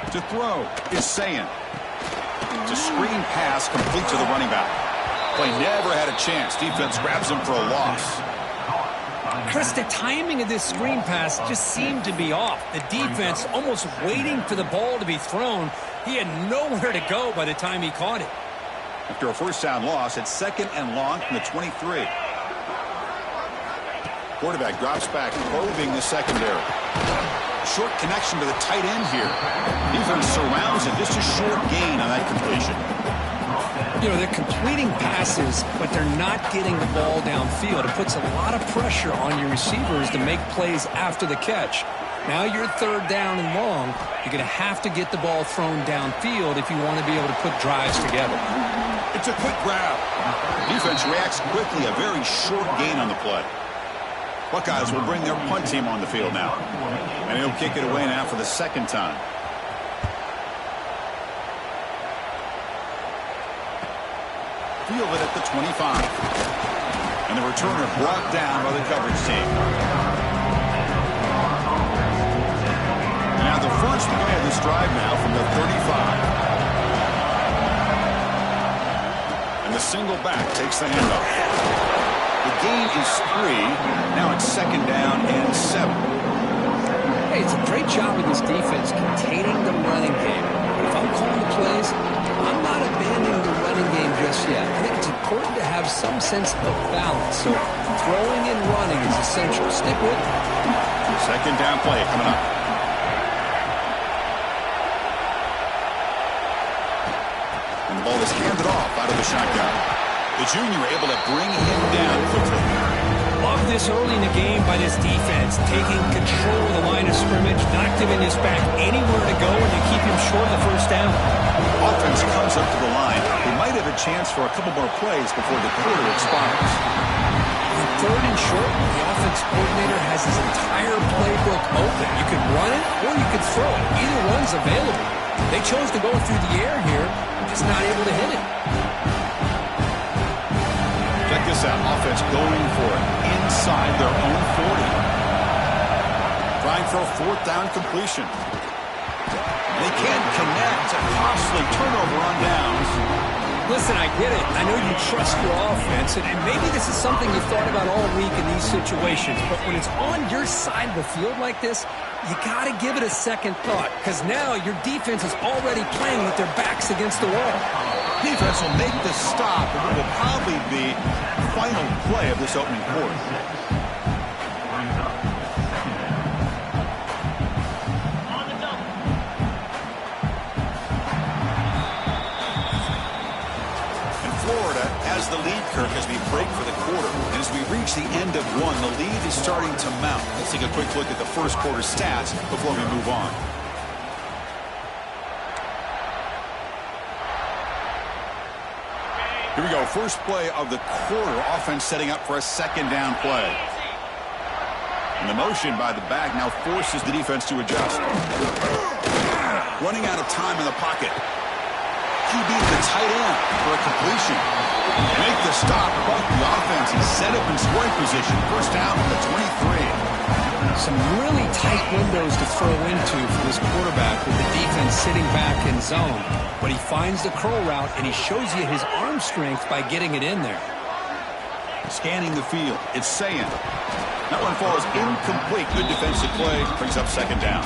To throw is Sayin. It's a screen pass complete to the running back. Play never had a chance. Defense grabs him for a loss. Chris, the timing of this screen pass just seemed to be off. The defense almost waiting for the ball to be thrown. He had nowhere to go by the time he caught it. After a first down loss, it's 2nd and long from the 23. Quarterback drops back, probing the secondary. Short connection to the tight end here. Defense surrounds it. Just a short gain on that completion. You know, they're completing passes, but they're not getting the ball downfield. It puts a lot of pressure on your receivers to make plays after the catch. Now you're 3rd down and long. You're going to have to get the ball thrown downfield if you want to be able to put drives together. It's a quick grab. Defense reacts quickly. A very short gain on the play. Buckeyes will bring their punt team on the field now. And he'll kick it away now for the 2nd time. Field it at the 25. And the returner brought down by the coverage team. And now the first play of this drive now from the 35. And the single back takes the handoff. The gain is 3. Now it's 2nd down and 7. Hey, it's a great job of this defense containing the running game. But if I'm calling the plays, I'm not abandoning the running game just yet. I think it's important to have some sense of balance. So throwing and running is essential. Stick with it. 2nd down play coming up. And the ball is handed off out of the shotgun. The junior able to bring him down quickly. Love this early in the game by this defense, taking control of the line of scrimmage, not giving this back anywhere to go, and to keep him short of the first down. Offense comes up to the line. They might have a chance for a couple more plays before the quarter expires. On 3rd and short, the offense coordinator has his entire playbook open. You could run it or you could throw it. Either one's available. They chose to go through the air here, just not able to hit it. Check this out. Offense going for it inside their own 40. Trying for a 4th down completion. And they can't connect. A costly turnover on downs. Listen, I get it. I know you trust your offense, and maybe this is something you've thought about all week in these situations, but when it's on your side of the field like this, you got to give it a second thought, because now your defense is already playing with their backs against the wall. Defense will make the stop, and it will probably be the final play of this opening quarter. And Florida has the lead, Kirk, as we break for the quarter. And as we reach the end of one, the lead is starting to mount. Let's take a quick look at the first quarter stats before we move on. Here we go. First play of the quarter. Offense setting up for a 2nd down play. And the motion by the back now forces the defense to adjust. Running out of time in the pocket. QB to the tight end for a completion. Make the stop, but the offense is set up in scoring position. First down from the 23. Some really tight windows to throw into for this quarterback with the defense sitting back in zone. But he finds the curl route, and he shows you his arm strength by getting it in there. Scanning the field, it's Sayin. That one falls incomplete. Good defensive play. Brings up 2nd down.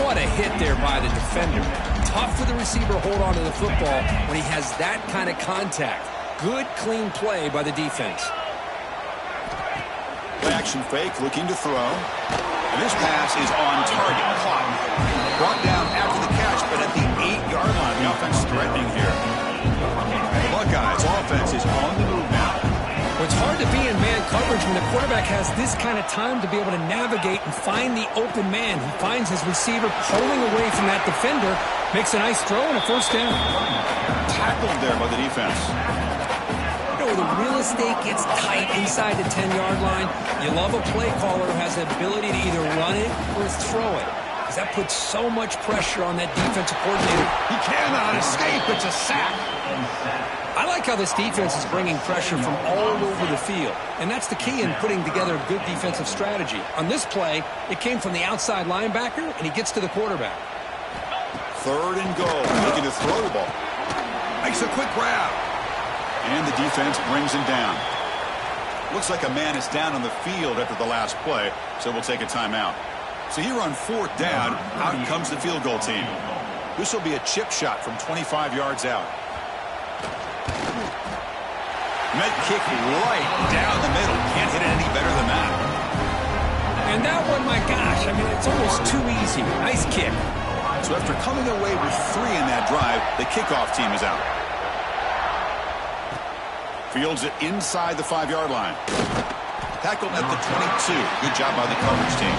What a hit there by the defender. Tough for the receiver to hold on to the football when he has that kind of contact. Good, clean play by the defense. Play action fake, looking to throw. And this pass is on target. Caught. Brought down after the catch, but at the 8-yard line. The offense threatening here. The Buckeyes offense is on the move now. Well, it's hard to be in man coverage when the quarterback has this kind of time to be able to navigate and find the open man. He finds his receiver pulling away from that defender, makes a nice throw and a first down. Tackled there by the defense. You know, the real estate gets tight inside the 10-yard line. You love a play caller who has the ability to either run it or throw it, because that puts so much pressure on that defensive coordinator. He cannot escape. It's a sack. I like how this defense is bringing pressure from all over the field, and that's the key in putting together a good defensive strategy. On this play, it came from the outside linebacker, and he gets to the quarterback. Third and goal. Looking to throw the ball. Makes a quick grab. And the defense brings him down. Looks like a man is down on the field after the last play, so we'll take a timeout. So here on fourth down, out comes the field goal team. This will be a chip shot from 25 yards out. Med kick right down the middle. Can't hit it any better than that. And that one, my gosh, I mean, it's almost too easy. Nice kick. So after coming away with 3 in that drive, the kickoff team is out. Fields it inside the 5-yard line. Tackled at the 22. Good job by the coverage team.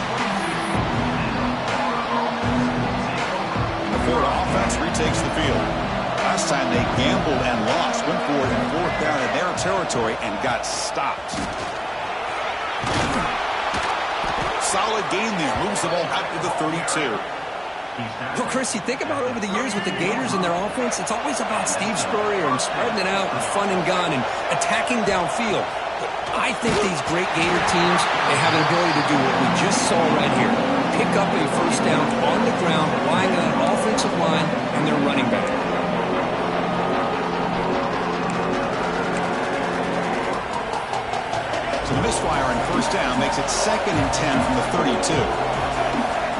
The Florida offense retakes the field. Last time they gambled and lost. Went for it in fourth down in their territory and got stopped. Solid gain there. Moves the ball out to the 32. Well, Chris, you think about over the years with the Gators and their offense, it's always about Steve Spurrier and spreading it out and fun and gun and attacking downfield. But I think these great Gator teams, they have an ability to do what we just saw right here. Pick up a first down on the ground, relying on an offensive line and their running back. So the misfire on first down makes it 2nd and 10 from the 32.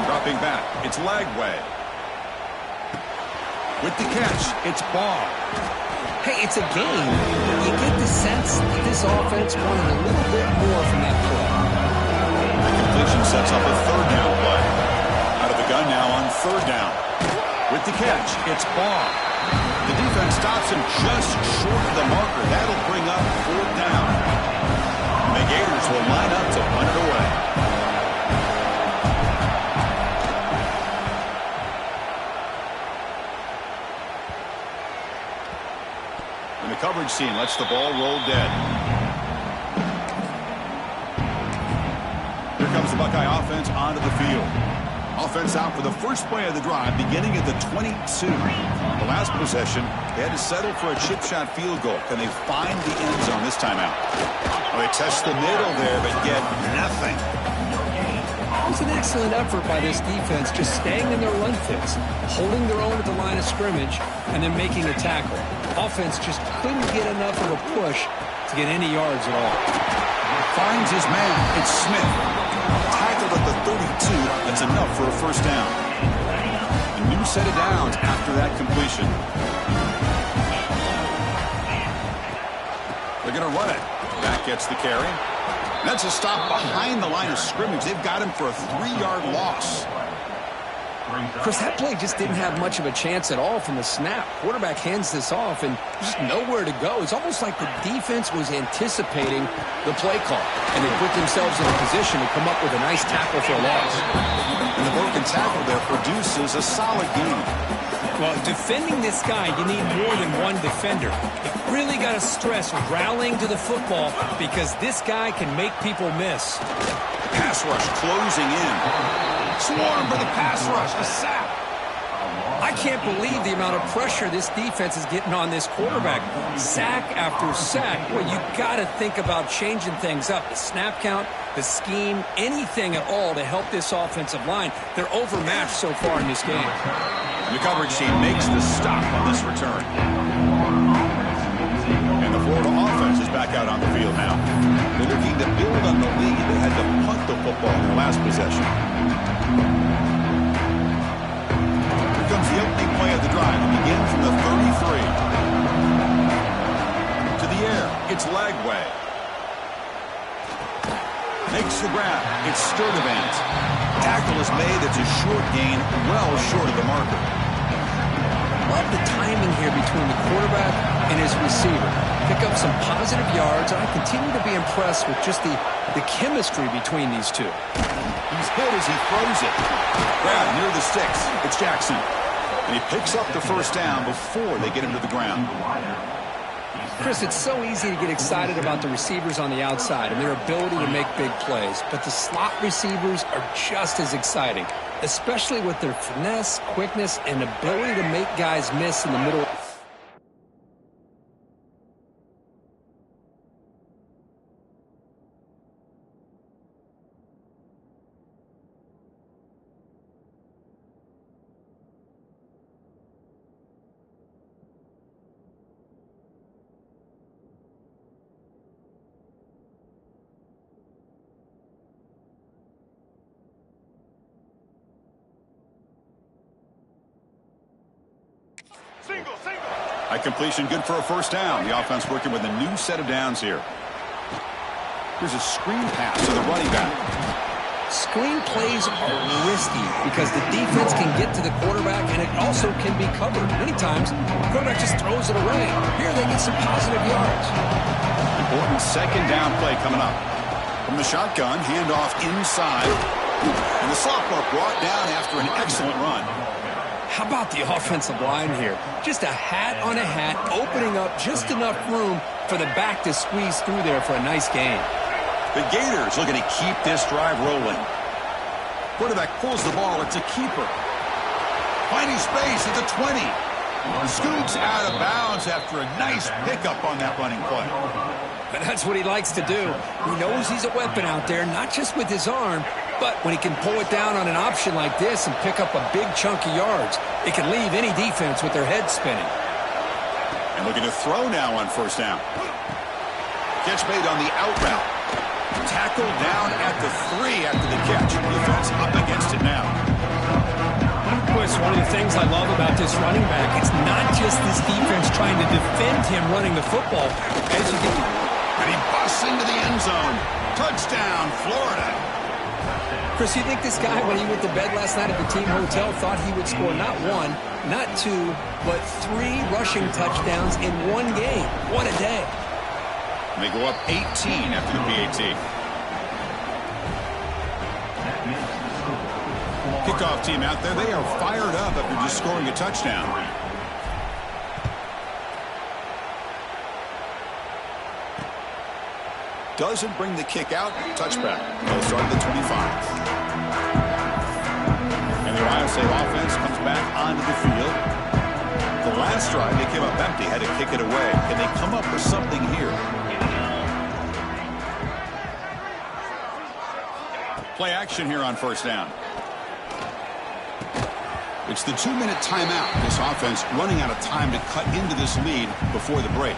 Dropping back, it's Lagway. With the catch, it's Ball. Hey, it's a game. You get the sense that this offense wanted a little bit more from that play. The completion sets up a third down play. Out of the gun now on third down. With the catch, it's Ball. The defense stops him just short of the marker. That'll bring up fourth down. The Gators will line up to punt it away. And the coverage team lets the ball roll dead. Here comes the Buckeye offense onto the field. Offense out for the first play of the drive, beginning at the 22. The last possession, they had to settle for a chip shot field goal. Can they find the end zone this time out? Well, they test the middle there, but get nothing. It was an excellent effort by this defense, just staying in their run fits, holding their own at the line of scrimmage, and then making a tackle. Offense just couldn't get enough of a push to get any yards at all. Finds his man. It's Smith. Tackled at the 32. That's enough for a first down. A new set of downs after that completion. They're going to run it. Back gets the carry. That's a stop behind the line of scrimmage. They've got him for a 3-yard loss. Chris, that play just didn't have much of a chance at all from the snap. Quarterback hands this off and just nowhere to go. It's almost like the defense was anticipating the play call, and they put themselves in a position to come up with a nice tackle for a loss. And the broken tackle there produces a solid gain. Well, defending this guy, you need more than one defender. You really got to stress rallying to the football because this guy can make people miss. Pass rush closing in. Swarm for the pass rush. A sack. I can't believe the amount of pressure this defense is getting on this quarterback. Sack after sack. Boy, you got to think about changing things up. The snap count, the scheme, anything at all to help this offensive line. They're overmatched so far in this game. The coverage team makes the stop on this return. And the Florida offense is back out on the field now. They're looking to build on the lead. They had to punt the football in their last possession. Here comes the opening play of the drive. It begins from the 33. To the air. It's Lagway. Makes the grab. It's Sturdivant. Tackle is made. It's a short gain, well short of the marker. Love the timing here between the quarterback and his receiver. Pick up some positive yards, and I continue to be impressed with just the chemistry between these two. He's hit as he throws it. Grab near the sticks. It's Jackson. And he picks up the first down before they get him to the ground. Chris, it's so easy to get excited about the receivers on the outside and their ability to make big plays, but the slot receivers are just as exciting, especially with their finesse, quickness, and ability to make guys miss in the middle. A completion good for a first down. The offense working with a new set of downs here. Here's a screen pass to the running back. Screen plays are risky because the defense can get to the quarterback, and it also can be covered. Many times, the quarterback just throws it away. Here they get some positive yards. Important second down play coming up. From the shotgun, handoff inside. And the sophomore brought down after an excellent run. How about the offensive line here? Just a hat on a hat, opening up just enough room for the back to squeeze through there for a nice gain. The Gators looking to keep this drive rolling. Quarterback pulls the ball. It's a keeper. Finding space at the 20. Scoots out of bounds after a nice pickup on that running play. And that's what he likes to do. He knows he's a weapon out there, not just with his arm, but when he can pull it down on an option like this and pick up a big chunk of yards, it can leave any defense with their head spinning. And looking to throw now on first down. Catch made on the out route. Tackled down at the 3 after the catch. Defense up against it now. Chris, one of the things I love about this running back, it's not just this defense trying to defend him running the football. As you get, and he busts into the end zone. Touchdown, Florida. Chris, you think this guy, when he went to bed last night at the team hotel, thought he would score not 1, not 2, but 3 rushing touchdowns in one game? What a day. And they go up 18 after the PAT. Kickoff team out there. They are fired up after just scoring a touchdown. Doesn't bring the kick out. Touchback. They'll start at the 25. And the Ohio State offense comes back onto the field. The last drive, they came up empty, had to kick it away. Can they come up with something here? Play action here on first down. It's the 2-minute timeout. This offense running out of time to cut into this lead before the break.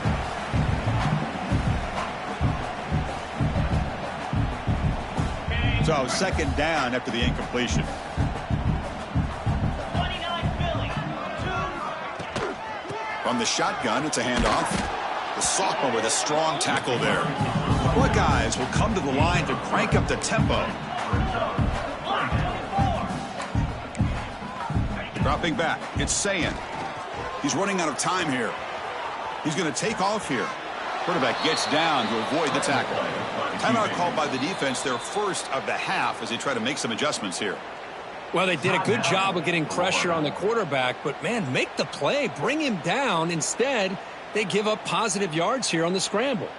So second down after the incompletion. From the shotgun, it's a handoff. The sophomore with a strong tackle there. Buckeyes will come to the line to crank up the tempo. Dropping back, it's Sayin. He's running out of time here. He's going to take off here. Quarterback gets down to avoid the tackle. Timeout called by the defense, their first of the half, as they try to make some adjustments here. Well, they did a good job of getting pressure on the quarterback, but, man, make the play, bring him down. Instead, they give up positive yards here on the scramble.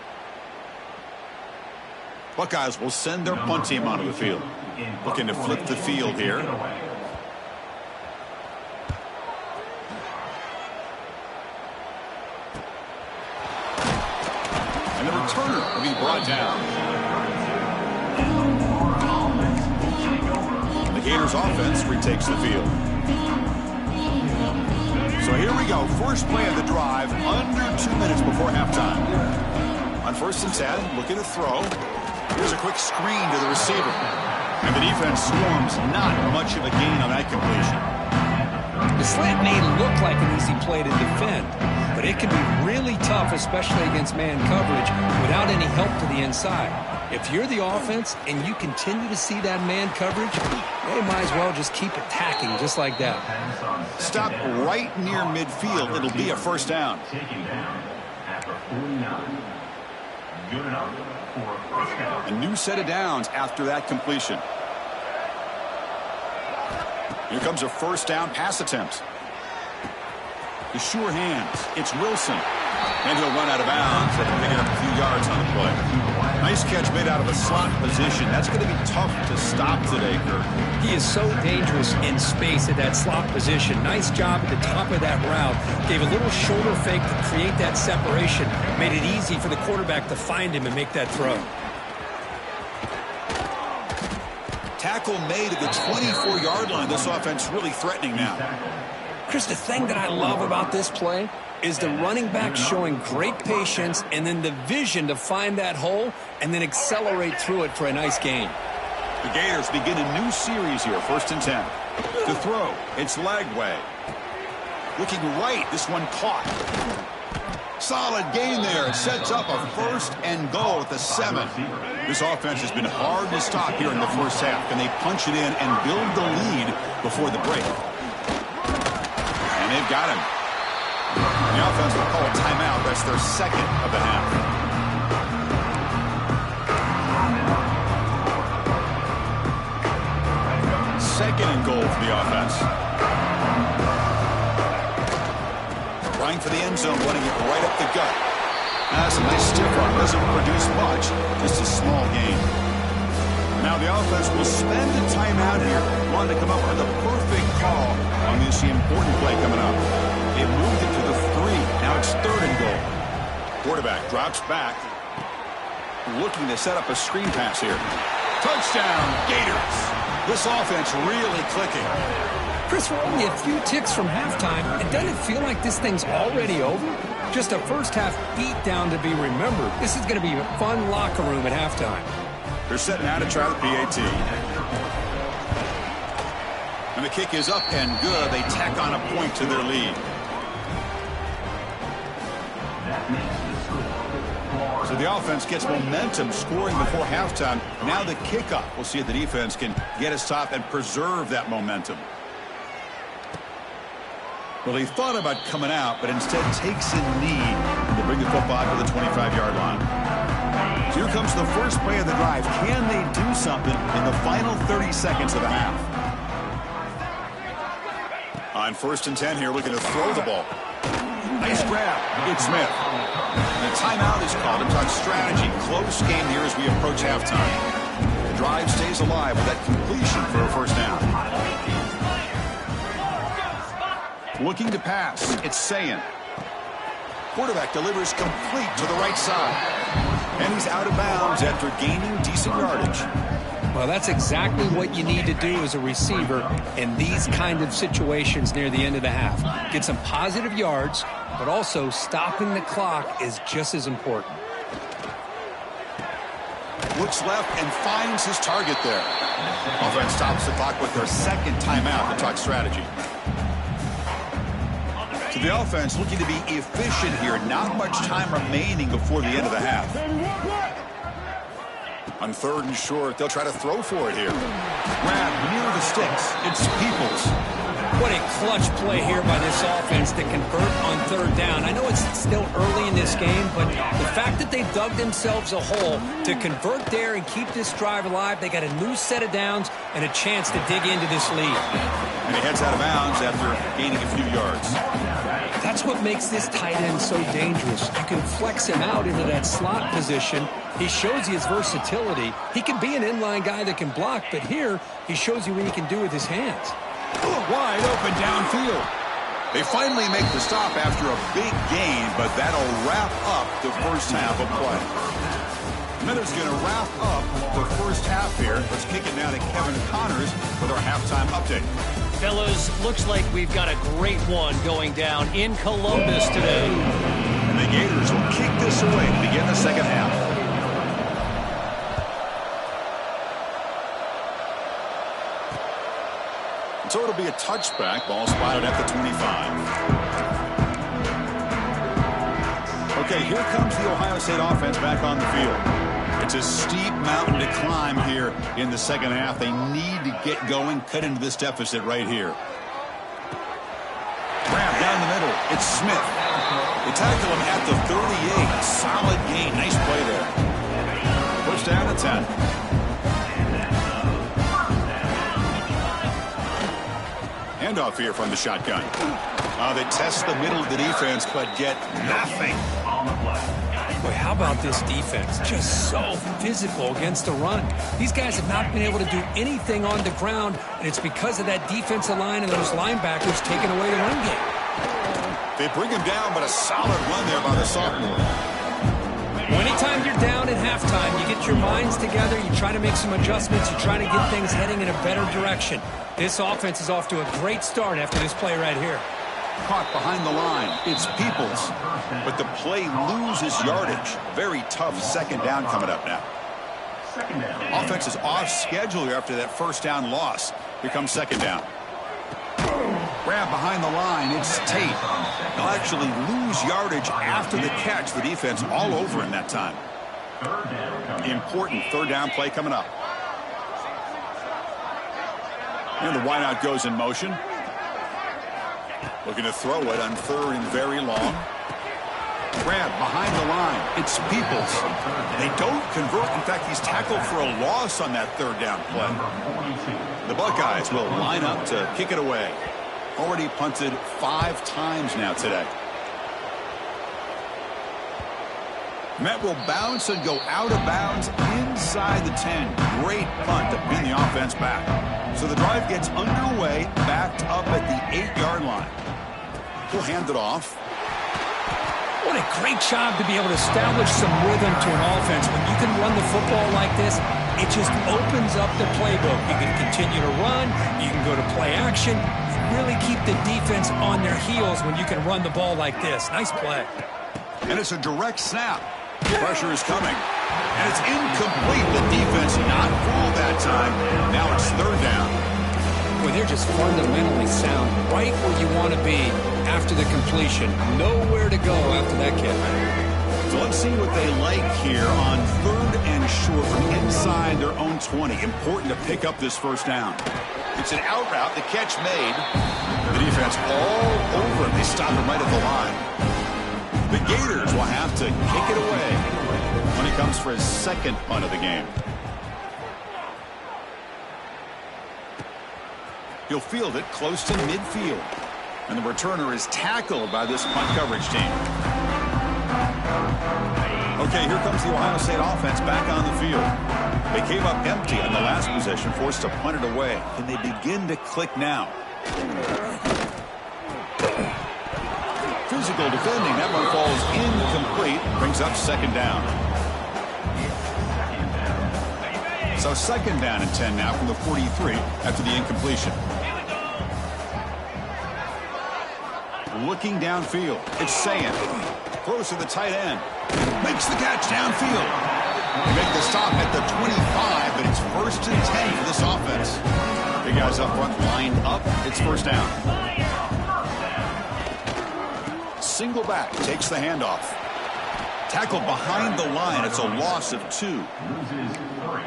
Buckeyes will send their punt team onto the field. Looking to flip the field here. And the returner will be brought down. The Gators offense retakes the field. So here we go. First play of the drive, under 2 minutes before halftime. On first and 10, looking to throw. Here's a quick screen to the receiver. And the defense swarms, not much of a gain on that completion. The slant may look like an easy play to defend, but it can be really tough, especially against man coverage, without any help to the inside. If you're the offense and you continue to see that man coverage, they might as well just keep attacking just like that. Stop right near midfield. It'll be a first down. A new set of downs after that completion. Here comes a first down pass attempt. The sure hands. It's Wilson. And he'll run out of bounds after picking up a few yards on the play. Nice catch made out of a slot position. That's going to be tough to stop today, Kirk. He is so dangerous in space at that slot position. Nice job at the top of that route. Gave a little shoulder fake to create that separation. Made it easy for the quarterback to find him and make that throw. Tackle made at the 24-yard line. This offense really threatening now. Chris, the thing that I love about this play is the running back showing great patience and then the vision to find that hole and then accelerate through it for a nice gain. The Gators begin a new series here, first and 10. To throw, it's Lagway. Looking right. This one caught. Solid gain there. It sets up a 1st and goal at the 7. This offense has been hard to stop here in the first half. Can they punch it in and build the lead before the break? And they've got him. The offense will call a timeout. That's their 2nd of the half. Second and goal for the offense. Trying for the end zone, running it right up the gut. That's a nice stiff run. Doesn't produce much, just a small gain. Now the offense will spend a timeout here, wanting to come up with a perfect call on this important play coming up. They moved it to the 3. Now it's 3rd and goal. Quarterback drops back, looking to set up a screen pass here. Touchdown, Gators. This offense really clicking. Chris, we're only a few ticks from halftime, and doesn't it feel like this thing's already over? Just a first-half beatdown to be remembered. This is going to be a fun locker room at halftime. They're setting out to try the PAT. And the kick is up and good. They tack on a point to their lead. So the offense gets momentum scoring before halftime. Now the kickoff. We'll see if the defense can get a stop and preserve that momentum. Well, he thought about coming out, but instead takes a knee to bring the football to the 25-yard line. So here comes the first play of the drive. Can they do something in the final 30 seconds of the half? On 1st and 10 here, looking to throw the ball. Nice grab. It's Smith. And a timeout is called to talk strategy. Close game here as we approach halftime. The drive stays alive with that completion for a 1st down. Looking to pass. It's Sayin. Quarterback delivers complete to the right side. And he's out of bounds after gaining decent yardage. Well, that's exactly what you need to do as a receiver in these kind of situations near the end of the half. Get some positive yards, but also stopping the clock is just as important. Looks left and finds his target there. Offense stops the clock with their 2nd timeout to talk strategy. So the offense looking to be efficient here. Not much time remaining before the end of the half. On 3rd and short, they'll try to throw for it here. Grab near the sticks. It's Peoples. What a clutch play here by this offense to convert on 3rd down. I know it's still early in this game, but the fact that they dug themselves a hole to convert there and keep this drive alive, they got a new set of downs and a chance to dig into this lead. And he heads out of bounds after gaining a few yards. That's what makes this tight end so dangerous. You can flex him out into that slot position. He shows you his versatility. He can be an inline guy that can block, but here he shows you what he can do with his hands. Wide open downfield. They finally make the stop after a big gain, but that'll wrap up the first half of play. Miller's going to wrap up the first half here. Let's kick it now to Kevin Connors with our halftime update. Fellas, looks like we've got a great one going down in Columbus today. And the Gators will kick this away to begin the second half. So it'll be a touchback. Ball spotted at the 25. Okay, here comes the Ohio State offense back on the field. It's a steep mountain to climb here in the second half. They need to get going, cut into this deficit right here. Grab down the middle. It's Smith. They tackle him at the 38. Solid gain. Nice play there. Push down to 10. Handoff here from the shotgun. They test the middle of the defense, but get nothing on the play. Boy, how about this defense? Just so physical against the run. These guys have not been able to do anything on the ground, and it's because of that defensive line and those linebackers taking away the run game. They bring him down, but a solid run there by the sophomore. Well, anytime you're down at halftime, you get your minds together, you try to make some adjustments, you try to get things heading in a better direction. This offense is off to a great start after this play right here. Caught behind the line. It's Peoples. But the play loses yardage. Very tough second down coming up now. Offense is off schedule here after that first down loss. Here comes second down. Grab behind the line. It's Tate. He'll actually lose yardage after the catch. The defense all over him that time. Important third down play coming up. And the wideout goes in motion. Looking to throw it on third and very long. Grab behind the line. It's Peoples. They don't convert. In fact, he's tackled for a loss on that third down play. The Buckeyes will line up to kick it away. Already punted 5 times now today. Met will bounce and go out of bounds inside the 10. Great punt to pin the offense back. So the drive gets underway, backed up at the 8-yard line. He'll hand it off. What a great job to be able to establish some rhythm to an offense. When you can run the football like this, it just opens up the playbook. You can continue to run. You can go to play action. You really keep the defense on their heels when you can run the ball like this. Nice play. And it's a direct snap. Pressure is coming. And it's incomplete. The defense not fooled that time. Now it's third down. Boy, they're just fundamentally sound. Right where you want to be after the completion. Nowhere to go after that catch. So let's see what they like here on third and short from inside their own 20. Important to pick up this first down. It's an out route. The catch made. The defense all over him. They stop him right at the line. The Gators will have to kick it away when it comes for his second punt of the game. He'll field it close to midfield. And the returner is tackled by this punt coverage team. Okay, here comes the Ohio State offense back on the field. They came up empty on the last possession, forced to punt it away. Can they begin to click now? Physical defending. That one falls incomplete. Brings up second down. So second down and 10 now from the 43 after the incompletion. Looking downfield. It's Sayan. Throws to the tight end. Makes the catch downfield. They make the stop at the 25, but it's first and 10 for this offense. The guys up front lined up. It's first down. Single back, takes the handoff. Tackled behind the line. It's a loss of 2.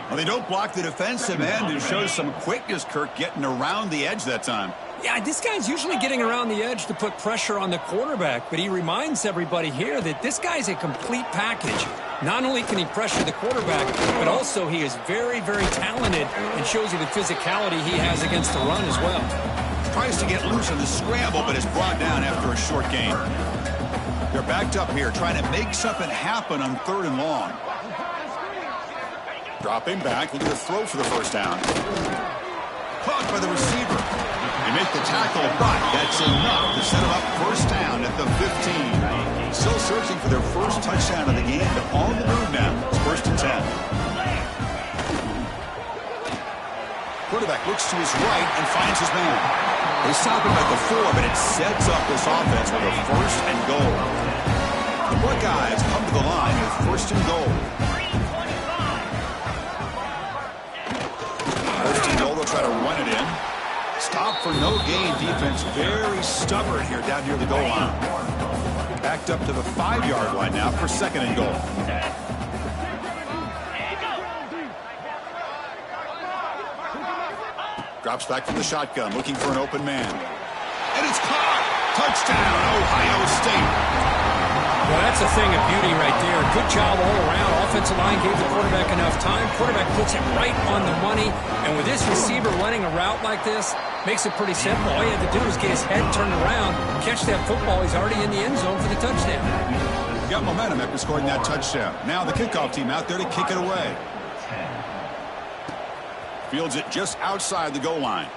Well, they don't block the defensive end and shows some quickness, Kirk, getting around the edge that time. Yeah, this guy's usually getting around the edge to put pressure on the quarterback, but he reminds everybody here that this guy's a complete package. Not only can he pressure the quarterback, but also he is very, very talented and shows you the physicality he has against the run as well. Tries to get loose in the scramble, but is brought down after a short gain. They're backed up here, trying to make something happen on third and long. Dropping back, looking to throw for the first down. Caught by the receiver. They make the tackle, but that's enough to set him up first down at the 15. Still searching for their first touchdown of the game, but on the move now. It's first and 10. Quarterback looks to his right and finds his man. They stop him at the 4, but it sets up this offense with a first and goal. The Buckeyes come to the line with first and goal. First and goal, they'll try to run it in. Stop for no gain. Defense very stubborn here down near the goal line. Backed up to the 5-yard line now for second and goal. Drops back from the shotgun, looking for an open man. And it's caught! Touchdown, Ohio State! Well, that's a thing of beauty right there. Good job all around. Offensive line gave the quarterback enough time. Quarterback puts it right on the money. And with this receiver running a route like this, makes it pretty simple. All you have to do is get his head turned around, catch that football. He's already in the end zone for the touchdown. Got momentum after scoring that touchdown. Now the kickoff team out there to kick it away. Fields it just outside the goal line.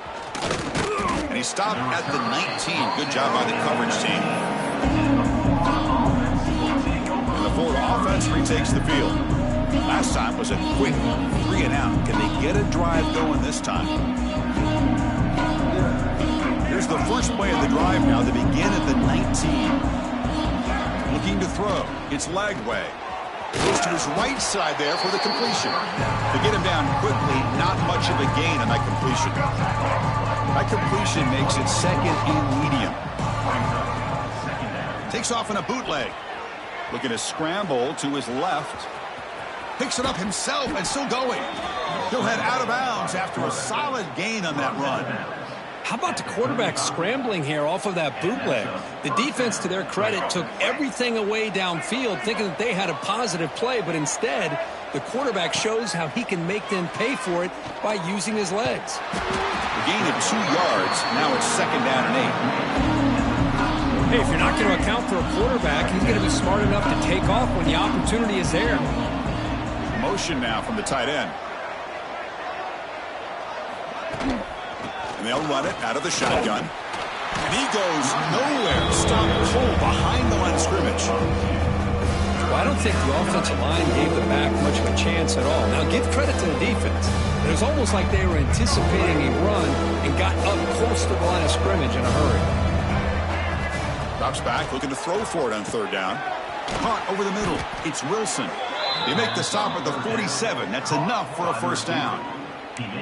And he stopped at the 19. Good job by the coverage team. And the Florida offense retakes the field. Last time was a quick 3 and out. Can they get a drive going this time? Here's the first play of the drive now. They begin at the 19. Looking to throw. It's Lagway. Goes to his right side there for the completion. To get him down quickly, not much of a gain on that completion. That completion makes it second and medium. Takes off in a bootleg. Looking to scramble to his left. Picks it up himself and still going. He'll head out of bounds after a solid gain on that run. How about the quarterback scrambling here off of that bootleg? The defense, to their credit, took everything away downfield, thinking that they had a positive play, but instead, the quarterback shows how he can make them pay for it by using his legs. A gain of 2 yards. Now it's second down and 8. Hey, if you're not going to account for a quarterback, he's going to be smart enough to take off when the opportunity is there. Motion now from the tight end. And they'll run it out of the shotgun. And he goes nowhere. Stopped cold behind the line of scrimmage. Well, I don't think the offensive line gave the back much of a chance at all. Now, give credit to the defense. It was almost like they were anticipating a run and got up close to the line of scrimmage in a hurry. Drops back, looking to throw for it on third down. Caught over the middle. It's Wilson. They make the stop at the 47. That's enough for a first down.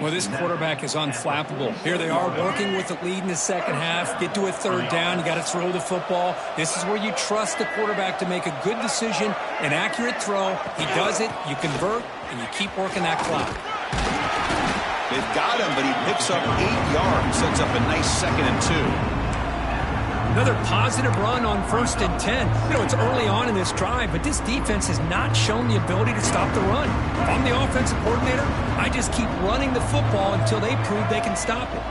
Well, this quarterback is unflappable. Here they are working with the lead in the second half. Get to a third down. You got to throw the football. This is where you trust the quarterback to make a good decision, an accurate throw. He does it, you convert, and you keep working that clock. They've got him, but he picks up 8 yards. Sets up a nice second and 2. Another positive run on 1st and 10. You know, it's early on in this drive, but this defense has not shown the ability to stop the run. If I'm the offensive coordinator, I just keep running the football until they prove they can stop it.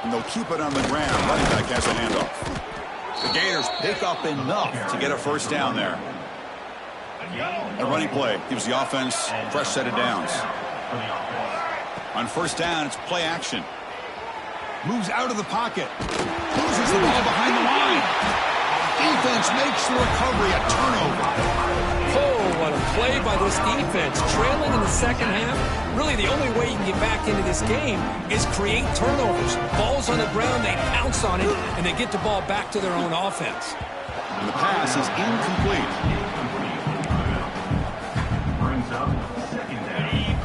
And they'll keep it on the ground. Running back has a handoff. The Gators pick up enough to get a first down there. A running play gives the offense a fresh set of downs. On first down, it's play action. Moves out of the pocket. Loses the ball behind the line. Defense makes the recovery, a turnover. Oh, what a play by this defense. Trailing in the second half. Really, the only way you can get back into this game is create turnovers. Ball's on the ground, they pounce on it, and they get the ball back to their own offense. And the pass is incomplete.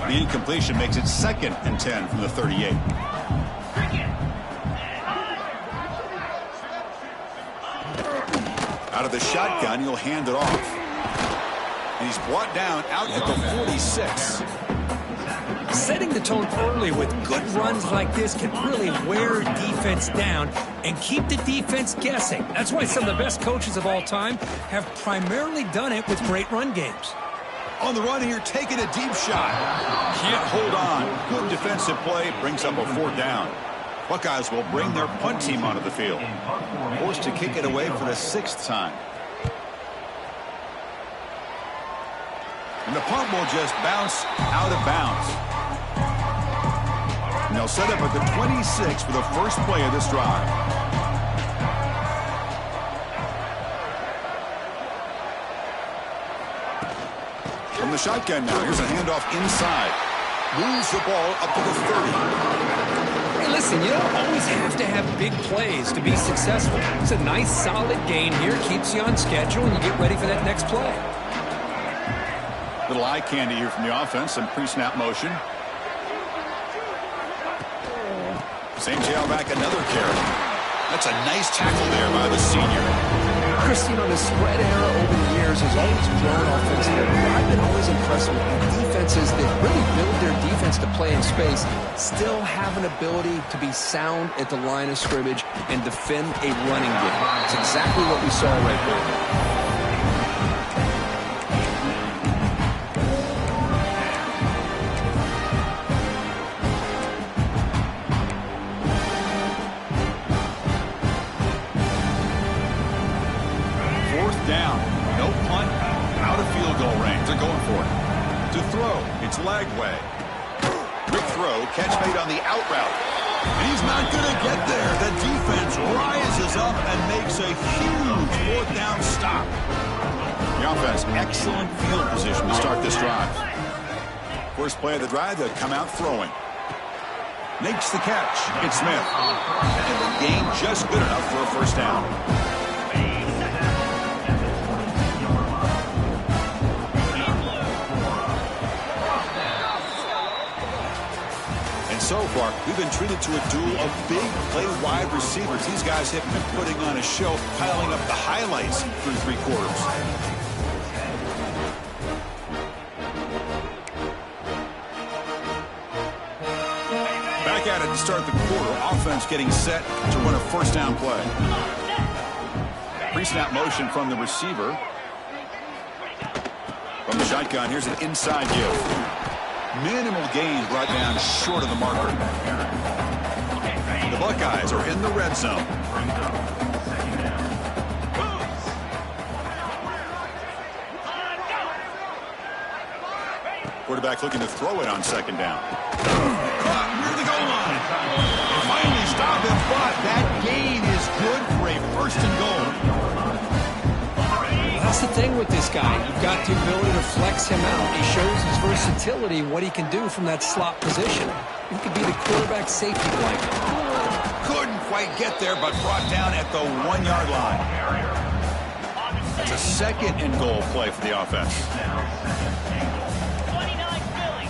The incompletion makes it second and 10 from the 38. Out of the shotgun, he'll hand it off. And he's brought down out at the 46. Setting the tone early with good runs like this can really wear a defense down and keep the defense guessing. That's why some of the best coaches of all time have primarily done it with great run games. On the run here, taking a deep shot. Can't hold on. Good defensive play, brings up a 4th down. Buckeyes will bring their punt team onto the field. Forced to kick it away for the 6th time. And the punt will just bounce out of bounds. And they'll set up at the 26 for the first play of this drive. From the shotgun now, here's a handoff inside. Moves the ball up to the 30. Hey, listen, you don't always have to have big plays to be successful. It's a nice, solid gain here. Keeps you on schedule, and you get ready for that next play. Little eye candy here from the offense. Some pre-snap motion. Same tailback, another carry. That's a nice tackle there by the senior. Chris, you know, the spread era over the years has always grown offensively. I've been always impressed with defenses that really build their defense to play in space, still have an ability to be sound at the line of scrimmage and defend a running game. It's exactly what we saw right there. Down, no punt, out of field goal range. They're going for it. To throw, it's leg way. Quick throw, catch made on the out route. And he's not going to get there. The defense rises up and makes a huge 4th down stop. The offense, excellent field position to start this drive. First play of the drive, they'll come out throwing. Makes the catch. It's Smith. And the gain just good enough for a first down. And so far, we've been treated to a duel of big play wide receivers. These guys have been putting on a show, piling up the highlights through three quarters. Back at it to start the quarter. Offense getting set to run a first down play. Pre-snap motion from the receiver. From the shotgun, here's an inside give. Minimal gain brought down short of the marker. The Buckeyes are in the red zone. Quarterback looking to throw it on second down. Caught near the goal line. Finally stopped and fought. That gain is good for a first and goal. That's the thing with this guy. You've got the ability to flex him out. He shows his versatility and what he can do from that slot position. He could be the quarterback safety blanket. Couldn't quite get there, but brought down at the 1 yard line. That's a second and goal play for the offense. 29 Philly.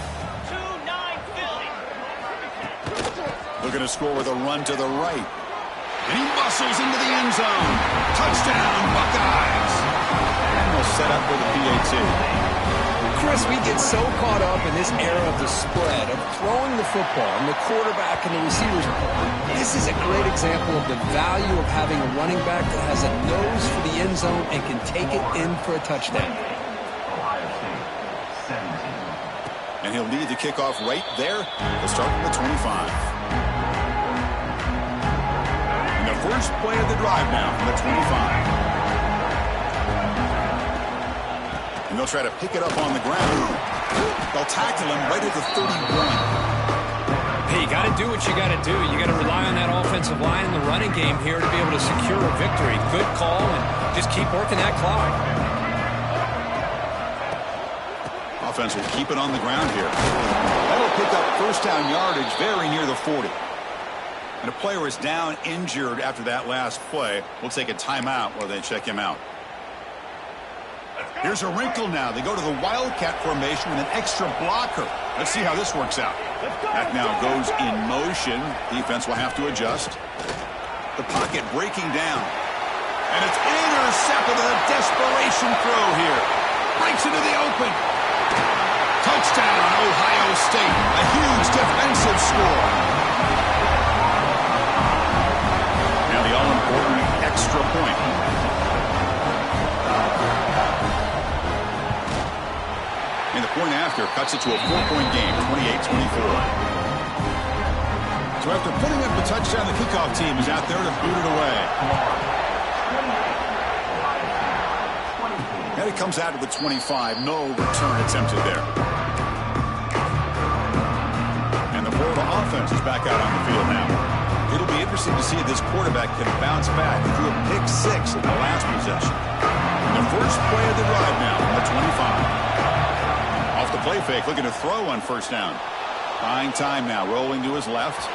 2-9 Philly. Looking to score with a run to the right. And he muscles into the end zone. Touchdown, Buckeyes. And they'll set up for the PAT. Chris, we get so caught up in this era of the spread, of throwing the football, and the quarterback and the receivers. This is a great example of the value of having a running back that has a nose for the end zone and can take it in for a touchdown. And he'll lead the kickoff right there. They'll start from the 25. And the first play of the drive now from the 25. And they'll try to pick it up on the ground. They'll tackle him right at the 31. Hey, you got to do what you got to do. You got to rely on that offensive line in the running game here to be able to secure a victory. Good call, and just keep working that clock. Offense will keep it on the ground here. That'll pick up first down yardage very near the 40. And a player is down injured after that last play. We'll take a timeout while they check him out. Here's a wrinkle now. They go to the Wildcat formation with an extra blocker. Let's see how this works out. Back now goes in motion. Defense will have to adjust. The pocket breaking down. And it's intercepted with a desperation throw here. Breaks into the open. Touchdown, Ohio State. A huge defensive score. Now the all-important extra point. And the point after cuts it to a 4-point game, 28-24. So after putting up the touchdown, the kickoff team is out there to boot it away. And it comes out to the 25. No return attempted there. And the Florida offense is back out on the field now. It'll be interesting to see if this quarterback can bounce back through a pick six in the last possession. And the first play of the drive now from the 25. Off the play fake, looking to throw on first down. Buying time now, rolling to his left.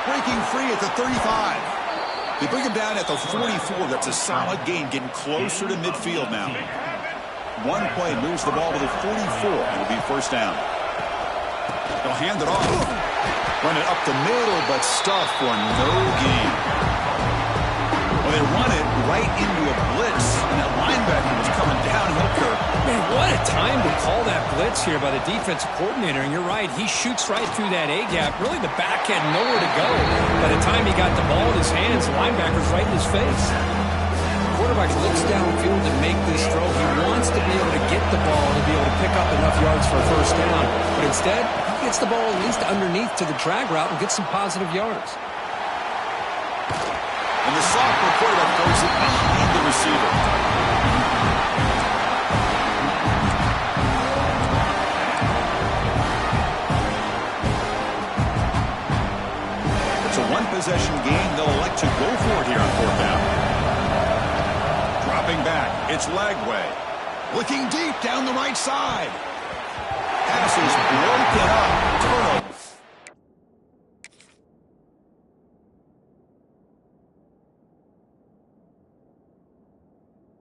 Breaking free at the 35. They bring him down at the 44. That's a solid gain, getting closer to midfield now. One play moves the ball to the 44. It'll be first down. They'll hand it off. Run it up the middle, but stuffed for no gain. Well, they run it right into a blitz, and that linebacker was coming downhill curve. Man, what a time to call that blitz here by the defensive coordinator. And you're right, he shoots right through that A-gap. Really, the back had nowhere to go. By the time he got the ball in his hands, the linebacker's right in his face. The quarterback looks downfield to make this throw. He wants to be able to get the ball to be able to pick up enough yards for a first down. But instead, he gets the ball at least underneath to the drag route and gets some positive yards. And the sophomore quarterback throws it behind the receiver. It's a one-possession game. They'll elect to go for it here on fourth down. Dropping back. It's Lagway. Looking deep down the right side. Pass is broken up. Turnover.